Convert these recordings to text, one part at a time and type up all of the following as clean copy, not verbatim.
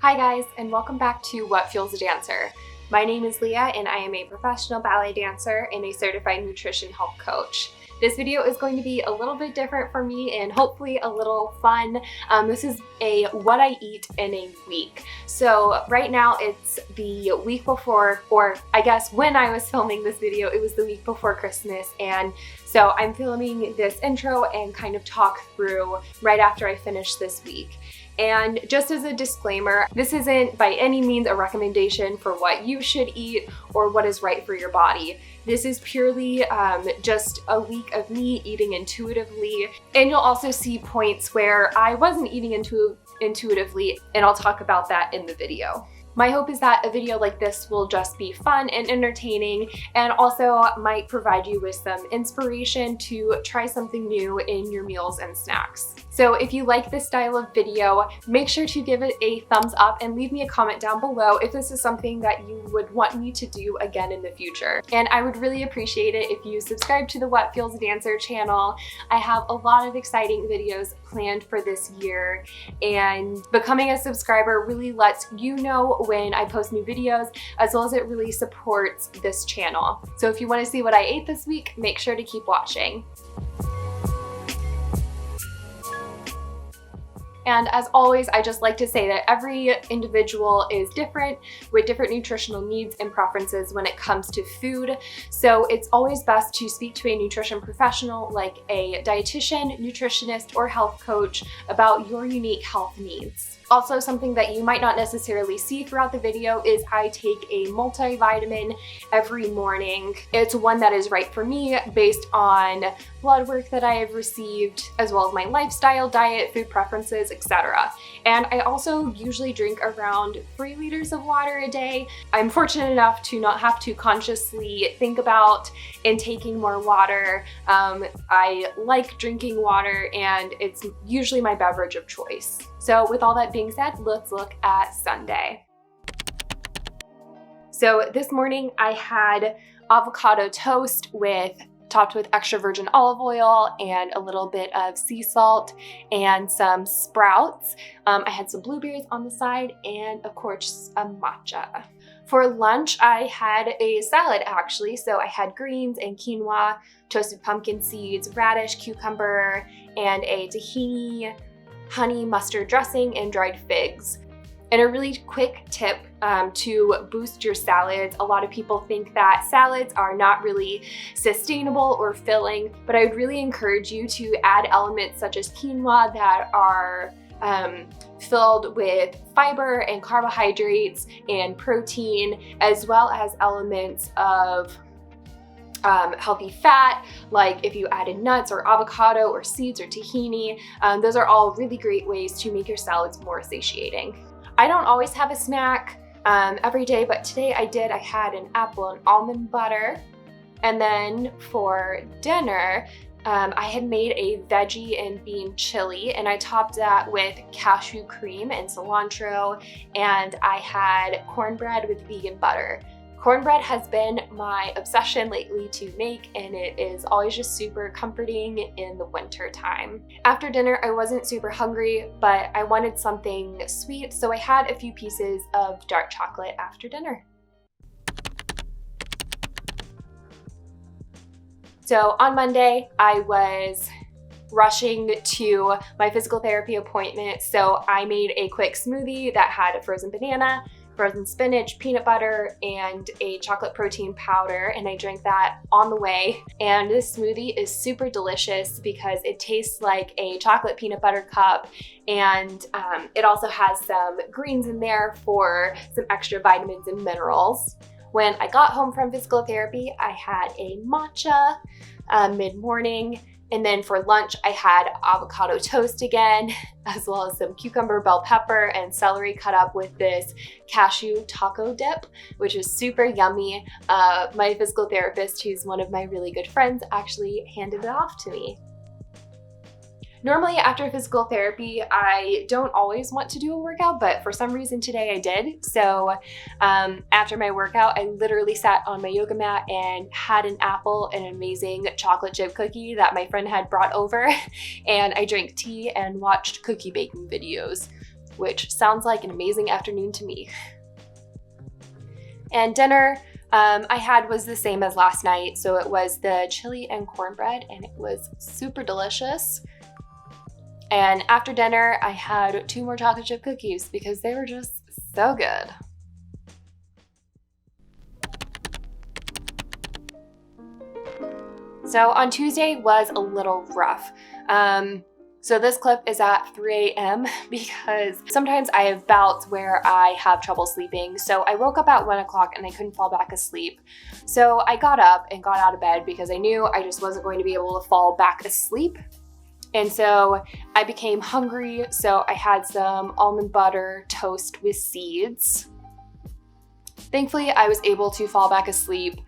Hi guys, and welcome back to What Fuels a Dancer. My name is Leah and I am a professional ballet dancer and a certified nutrition health coach. This video is going to be a little bit different for me and hopefully a little fun. This is a what I eat in a week. So right now it's the week before, or I guess when I was filming this video, it was the week before Christmas. And so I'm filming this intro and kind of talk through right after I finish this week. And just as a disclaimer, this isn't by any means a recommendation for what you should eat or what is right for your body. This is purely just a week of me eating intuitively. And you'll also see points where I wasn't eating intuitively, and I'll talk about that in the video. My hope is that a video like this will just be fun and entertaining and also might provide you with some inspiration to try something new in your meals and snacks. So if you like this style of video, make sure to give it a thumbs up and leave me a comment down below if this is something that you would want me to do again in the future. And I would really appreciate it if you subscribe to the What Fuels a Dancer channel. I have a lot of exciting videos planned for this year, and becoming a subscriber really lets you know when I post new videos, as well as it really supports this channel. So if you want to see what I ate this week, make sure to keep watching. And as always, I just like to say that every individual is different with different nutritional needs and preferences when it comes to food. So it's always best to speak to a nutrition professional like a dietitian, nutritionist, or health coach about your unique health needs. Also, something that you might not necessarily see throughout the video is I take a multivitamin every morning. It's one that is right for me based on blood work that I have received, as well as my lifestyle, diet, food preferences, etc. And I also usually drink around 3 liters of water a day. I'm fortunate enough to not have to consciously think about intaking more water. I like drinking water and it's usually my beverage of choice. So with all that being said, let's look at Sunday. So this morning I had avocado toast topped with extra virgin olive oil and a little bit of sea salt and some sprouts. I had some blueberries on the side and of course a matcha. For lunch, I had a salad actually. So I had greens and quinoa, toasted pumpkin seeds, radish, cucumber, and a tahini, honey mustard dressing, and dried figs. And a really quick tip to boost your salads. A lot of people think that salads are not really sustainable or filling, but I would really encourage you to add elements such as quinoa that are filled with fiber and carbohydrates and protein, as well as elements of healthy fat, like if you added nuts or avocado or seeds or tahini. Those are all really great ways to make your salads more satiating. I don't always have a snack every day, but today I did. I had an apple and almond butter. And then for dinner, I had made a veggie and bean chili, and I topped that with cashew cream and cilantro, and I had cornbread with vegan butter. Cornbread has been my obsession lately to make, and it is always just super comforting in the winter time. After dinner, I wasn't super hungry, but I wanted something sweet, so I had a few pieces of dark chocolate after dinner. So on Monday, I was rushing to my physical therapy appointment, so I made a quick smoothie that had a frozen banana, frozen spinach, peanut butter, and a chocolate protein powder, and I drank that on the way. And this smoothie is super delicious because it tastes like a chocolate peanut butter cup, and it also has some greens in there for some extra vitamins and minerals. When I got home from physical therapy, I had a matcha mid-morning. And then for lunch, I had avocado toast again, as well as some cucumber, bell pepper, and celery cut up with this cashew taco dip, which is super yummy. My physical therapist, who's one of my really good friends, actually handed it off to me. Normally after physical therapy, I don't always want to do a workout, but for some reason today I did. So after my workout, I literally sat on my yoga mat and had an apple and an amazing chocolate chip cookie that my friend had brought over. And I drank tea and watched cookie baking videos. which sounds like an amazing afternoon to me. And dinner I had was the same as last night. So it was the chili and cornbread, and it was super delicious. And after dinner, I had 2 more chocolate chip cookies because they were just so good. So on Tuesday was a little rough. So this clip is at 3 a.m. because sometimes I have bouts where I have trouble sleeping. So I woke up at 1 o'clock and I couldn't fall back asleep. So I got up and got out of bed because I knew I just wasn't going to be able to fall back asleep. And so I became hungry. So I had some almond butter toast with seeds. Thankfully, I was able to fall back asleep.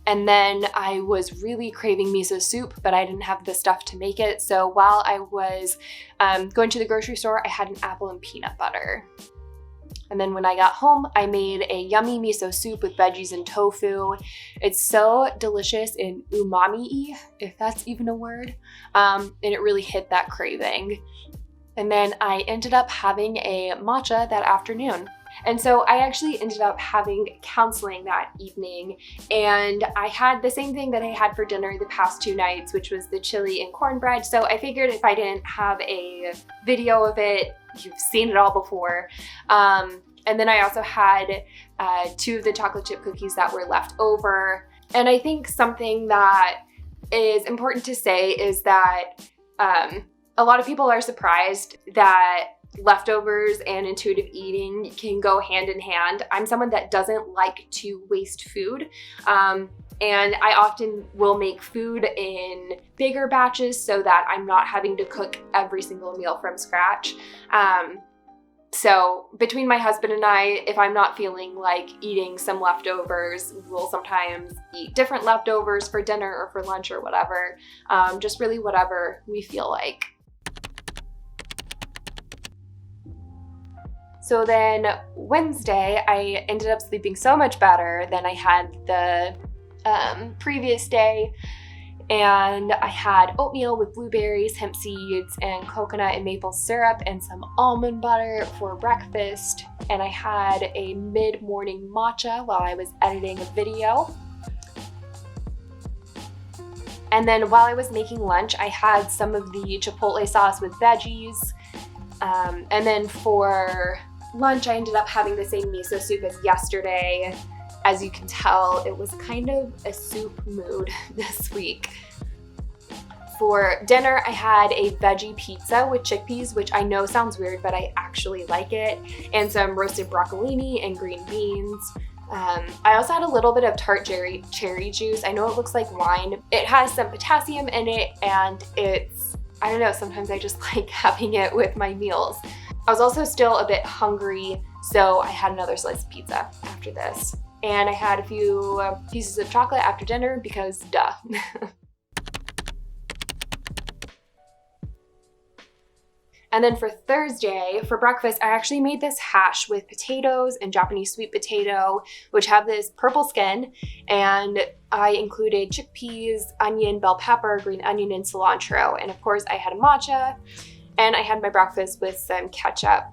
And then I was really craving miso soup, but I didn't have the stuff to make it. So while I was going to the grocery store, I had an apple and peanut butter. And then when I got home, I made a yummy miso soup with veggies and tofu. It's so delicious and umami-y, if that's even a word. And it really hit that craving. And then I ended up having a matcha that afternoon. And so I actually ended up having counseling that evening, and I had the same thing that I had for dinner the past 2 nights, which was the chili and cornbread. So I figured if I didn't have a video of it, you've seen it all before. And then I also had 2 of the chocolate chip cookies that were left over. And I think something that is important to say is that a lot of people are surprised that leftovers and intuitive eating can go hand in hand. I'm someone that doesn't like to waste food. And I often will make food in bigger batches so that I'm not having to cook every single meal from scratch. So between my husband and I, if I'm not feeling like eating some leftovers, we'll sometimes eat different leftovers for dinner or for lunch or whatever. Just really whatever we feel like. So then Wednesday, I ended up sleeping so much better than I had the previous day. And I had oatmeal with blueberries, hemp seeds, and coconut and maple syrup, and some almond butter for breakfast. And I had a mid-morning matcha while I was editing a video. And then while I was making lunch, I had some of the chipotle sauce with veggies. And then for lunch, I ended up having the same miso soup as yesterday. As you can tell, it was kind of a soup mood this week. For dinner, I had a veggie pizza with chickpeas, which I know sounds weird, but I actually like it, and some roasted broccolini and green beans. I also had a little bit of tart cherry juice. I know it looks like wine. It has some potassium in it, and it's, I don't know, sometimes I just like having it with my meals. I was also still a bit hungry, so I had another slice of pizza after this. And I had a few pieces of chocolate after dinner because duh. And then for Thursday, for breakfast, I actually made this hash with potatoes and Japanese sweet potato, which have this purple skin. And I included chickpeas, onion, bell pepper, green onion, and cilantro. And of course, I had a matcha, and I had my breakfast with some ketchup.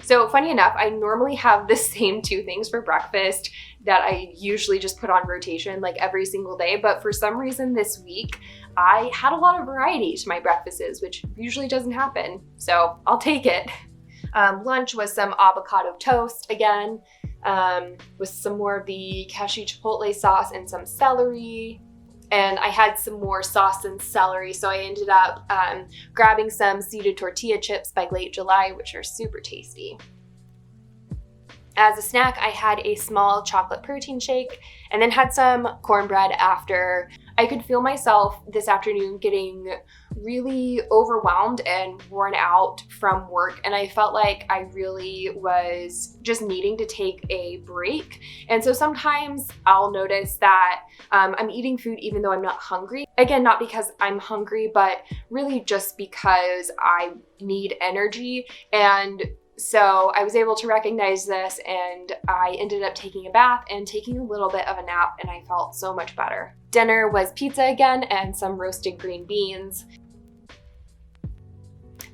So funny enough, I normally have the same 2 things for breakfast that I usually just put on rotation like every single day. But for some reason this week, I had a lot of variety to my breakfasts, which usually doesn't happen. So I'll take it. Lunch was some avocado toast again, with some more of the cashew chipotle sauce and some celery. And I had some more sauce and celery, so I ended up grabbing some seeded tortilla chips by Late July, which are super tasty. As a snack, I had a small chocolate protein shake and then had some cornbread after. I could feel myself this afternoon getting really overwhelmed and worn out from work, and I felt like I really was just needing to take a break. And so sometimes I'll notice that I'm eating food even though I'm not hungry. Again, not because I'm hungry, but really just because I need energy. And so I was able to recognize this, and I ended up taking a bath and taking a little bit of a nap, and I felt so much better. Dinner was pizza again and some roasted green beans.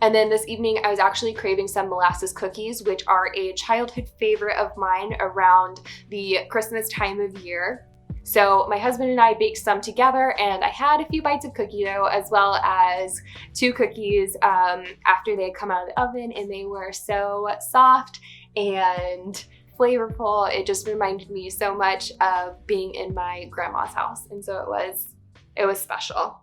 And then this evening I was actually craving some molasses cookies, which are a childhood favorite of mine around the Christmas time of year. So my husband and I baked some together, and I had a few bites of cookie dough as well as 2 cookies after they had come out of the oven, and they were so soft and flavorful. It just reminded me so much of being in my grandma's house, and so it was special.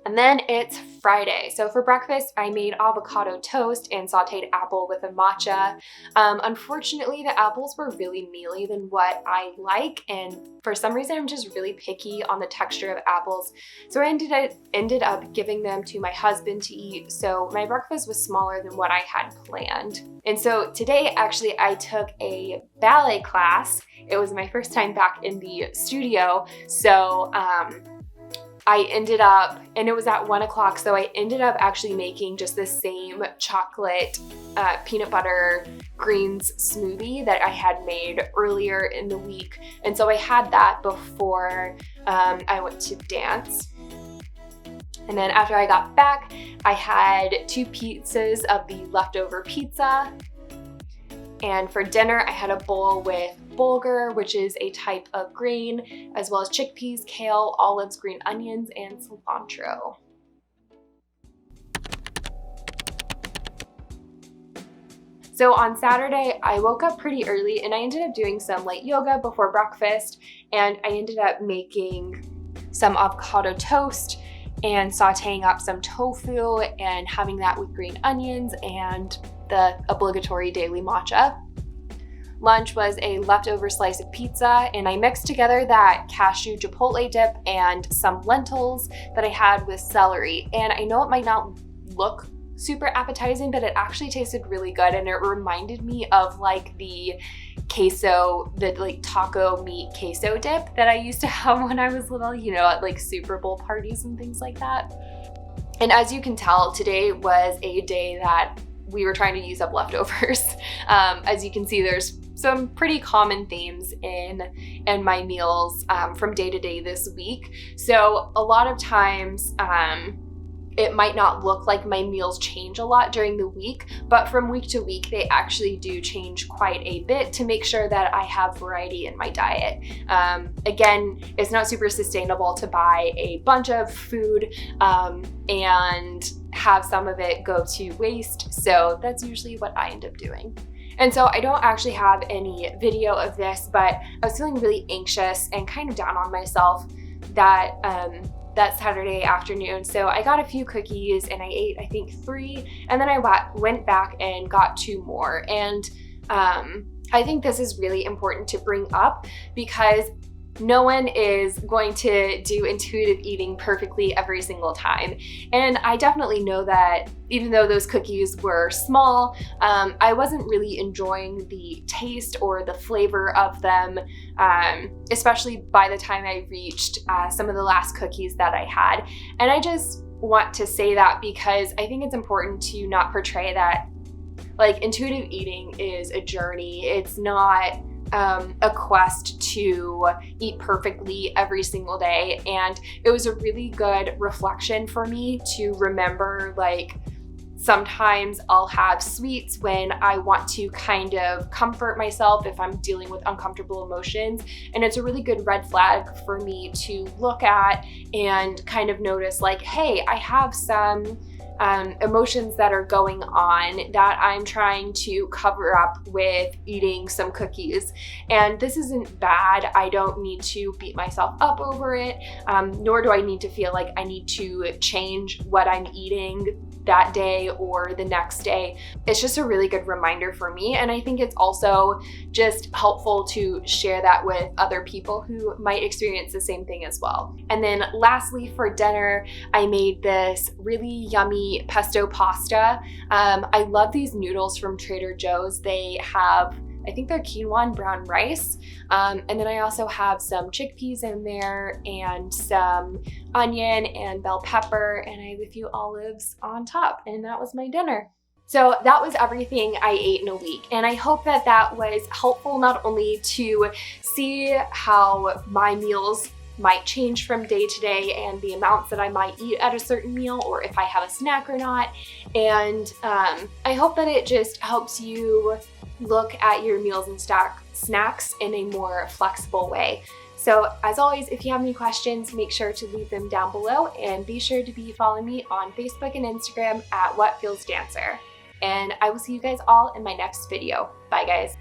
And then it's Friday. So for breakfast, I made avocado toast and sauteed apple with a matcha. Unfortunately, the apples were really mealy than what I like, and for some reason, I'm just really picky on the texture of apples. So I ended up giving them to my husband to eat. So my breakfast was smaller than what I had planned. And so today, actually, I took a ballet class. It was my first time back in the studio. So I ended up, and it was at 1 o'clock, so I ended up actually making just the same chocolate peanut butter greens smoothie that I had made earlier in the week. And so I had that before I went to dance. And then after I got back, I had 2 pizzas of the leftover pizza. And for dinner, I had a bowl with bulgur, which is a type of grain, as well as chickpeas, kale, olives, green onions, and cilantro. So on Saturday, I woke up pretty early and I ended up doing some light yoga before breakfast, and I ended up making some avocado toast and sauteing up some tofu and having that with green onions and the obligatory daily matcha. Lunch was a leftover slice of pizza, and I mixed together that cashew chipotle dip and some lentils that I had with celery. And I know it might not look super appetizing, but it actually tasted really good, and it reminded me of like the queso, the like taco meat queso dip that I used to have when I was little, you know, at like Super Bowl parties and things like that. And as you can tell, today was a day that we were trying to use up leftovers. As you can see, there's some pretty common themes in my meals from day to day this week. So a lot of times, it might not look like my meals change a lot during the week, but from week to week, they actually do change quite a bit to make sure that I have variety in my diet. Again, it's not super sustainable to buy a bunch of food and have some of it go to waste. So that's usually what I end up doing. And so I don't actually have any video of this, but I was feeling really anxious and kind of down on myself that Saturday afternoon. So I got a few cookies and I ate, I think 3, and then I went back and got 2 more. And I think this is really important to bring up because no one is going to do intuitive eating perfectly every single time. And I definitely know that even though those cookies were small, I wasn't really enjoying the taste or the flavor of them, especially by the time I reached some of the last cookies that I had. And I just want to say that because I think it's important to not portray that like intuitive eating is a journey. It's not a quest to eat perfectly every single day. And it was a really good reflection for me to remember, like, sometimes I'll have sweets when I want to kind of comfort myself if I'm dealing with uncomfortable emotions. And it's a really good red flag for me to look at and kind of notice, like, hey, I have some emotions that are going on that I'm trying to cover up with eating some cookies. And this isn't bad. I don't need to beat myself up over it, nor do I need to feel like I need to change what I'm eating that day or the next day. It's just a really good reminder for me. And I think it's also just helpful to share that with other people who might experience the same thing as well. And then lastly, for dinner, I made this really yummy pesto pasta. I love these noodles from Trader Joe's. They have, I think they're quinoa and brown rice. And then I also have some chickpeas in there and some onion and bell pepper, and I have a few olives on top, and that was my dinner. So that was everything I ate in a week. And I hope that that was helpful not only to see how my meals might change from day to day and the amounts that I might eat at a certain meal, or if I have a snack or not. And I hope that it just helps you look at your meals and snacks in a more flexible way. So as always, if you have any questions, make sure to leave them down below, and be sure to be following me on Facebook and Instagram at What Feels Dancer. And I will see you guys all in my next video. Bye guys.